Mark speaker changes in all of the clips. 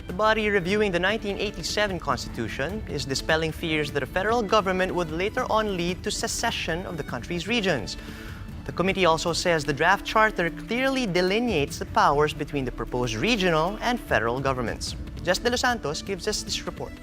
Speaker 1: The body reviewing the 1987 Constitution is dispelling fears that a federal government would later on lead to secession of the country's regions. The committee also says the draft charter clearly delineates the powers between the proposed regional and federal governments. Jess De Los Santos gives us this report.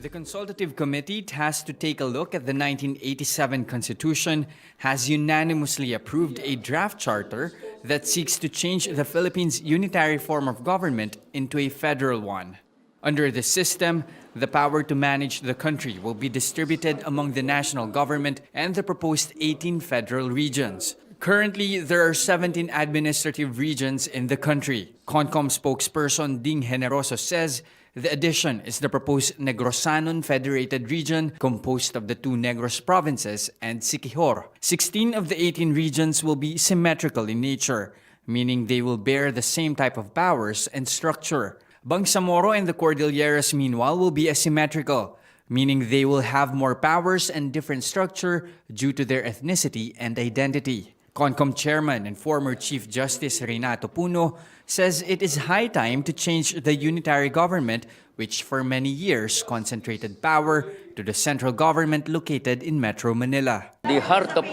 Speaker 2: The consultative committee tasked to take a look at the 1987 Constitution has unanimously approved a draft charter that seeks to change the Philippines' unitary form of government into a federal one. Under this system, the power to manage the country will be distributed among the national government and the proposed 18 federal regions. Currently, there are 17 administrative regions in the country. CONCOM spokesperson Ding Generoso says the addition is the proposed Negrosanon Federated Region composed of the 2 Negros provinces and Siquijor. 16 of the 18 regions will be symmetrical in nature, meaning they will bear the same type of powers and structure. Bangsamoro and the Cordilleras, meanwhile, will be asymmetrical, meaning they will have more powers and different structure due to their ethnicity and identity. CONCOM chairman and former Chief Justice Renato Puno says it is high time to change the unitary government, which for many years concentrated power to the central government located in Metro Manila.
Speaker 3: The heart of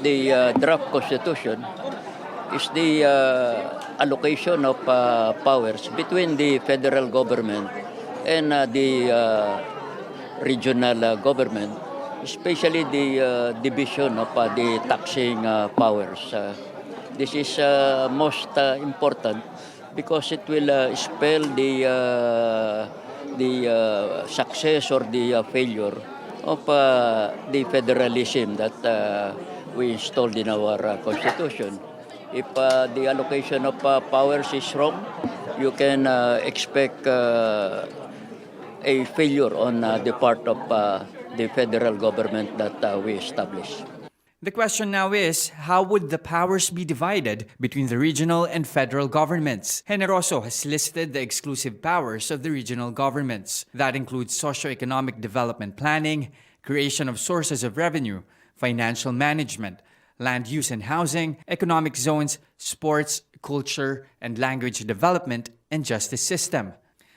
Speaker 3: the draft constitution is the allocation of powers between the federal government and the regional government, especially the division of the taxing powers. This is most important because it will spell the success or the failure of the federalism that we installed in our constitution. If the allocation of powers is wrong, you can expect a failure on the part of the federal government that we established.
Speaker 2: The question now is, how would the powers be divided between the regional and federal governments? Generoso has listed the exclusive powers of the regional governments. That includes socio-economic development planning, creation of sources of revenue, financial management, land use and housing, economic zones, sports, culture, and language development, and justice system.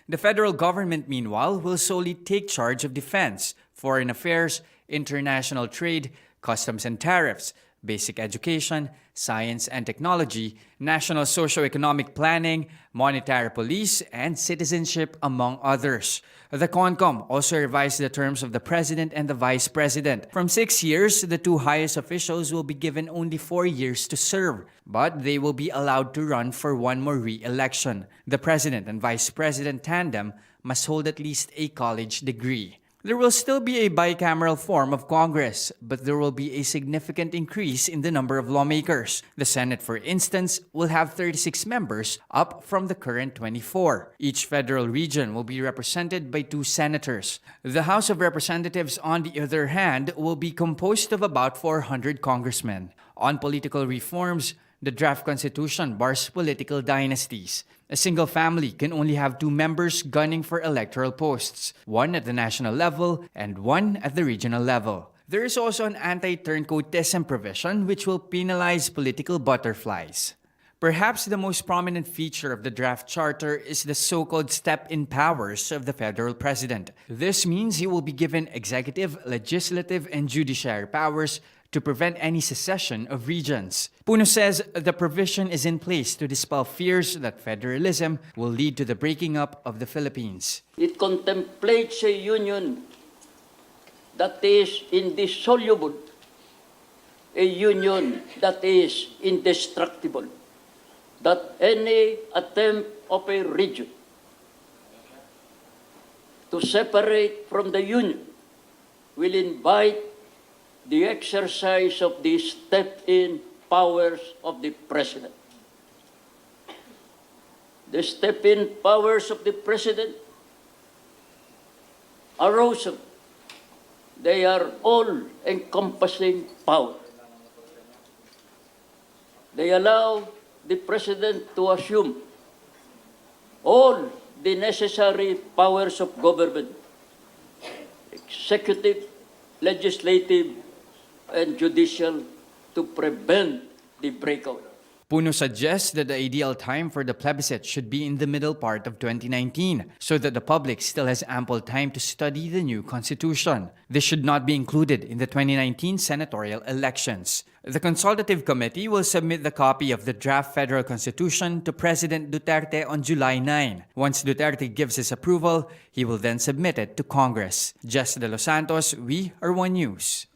Speaker 2: The federal government, meanwhile, will solely take charge of defense, foreign affairs, international trade, customs and tariffs, basic education, science and technology, national socio-economic planning, monetary police, and citizenship, among others. The CONCOM also revised the terms of the president and the vice president. From 6 years, the 2 highest officials will be given only 4 years to serve, but they will be allowed to run for 1 more re-election. The president and vice president tandem must hold at least a college degree. There will still be a bicameral form of Congress, but there will be a significant increase in the number of lawmakers. The Senate, for instance, will have 36 members, up from the current 24. Each federal region will be represented by 2 senators. The House of Representatives, on the other hand, will be composed of about 400 congressmen. On political reforms, the draft constitution bars political dynasties. A single family can only have 2 members gunning for electoral posts, 1 at the national level and 1 at the regional level. There is also an anti-turncoatism provision which will penalize political butterflies. Perhaps the most prominent feature of the draft charter is the so-called step-in powers of the federal president. This means he will be given executive, legislative, and judiciary powers to prevent any secession of regions. Puno says the provision is in place to dispel fears that federalism will lead to the breaking up of the Philippines.
Speaker 3: It contemplates a union that is indissoluble, a union that is indestructible, that any attempt of a region to separate from the union will invite the exercise of the step-in powers of the president. The step-in powers of the president are awesome. They are all-encompassing power. They allow the president to assume all the necessary powers of government, executive, legislative, and judicial, to prevent the breakout.
Speaker 2: Puno suggests that the ideal time for the plebiscite should be in the middle part of 2019 so that the public still has ample time to study the new constitution. This should not be included in the 2019 senatorial elections. The consultative committee will submit the copy of the draft federal constitution to President Duterte on July 9. Once Duterte gives his approval, he will then submit it to Congress. Jess De Los Santos, we are One News.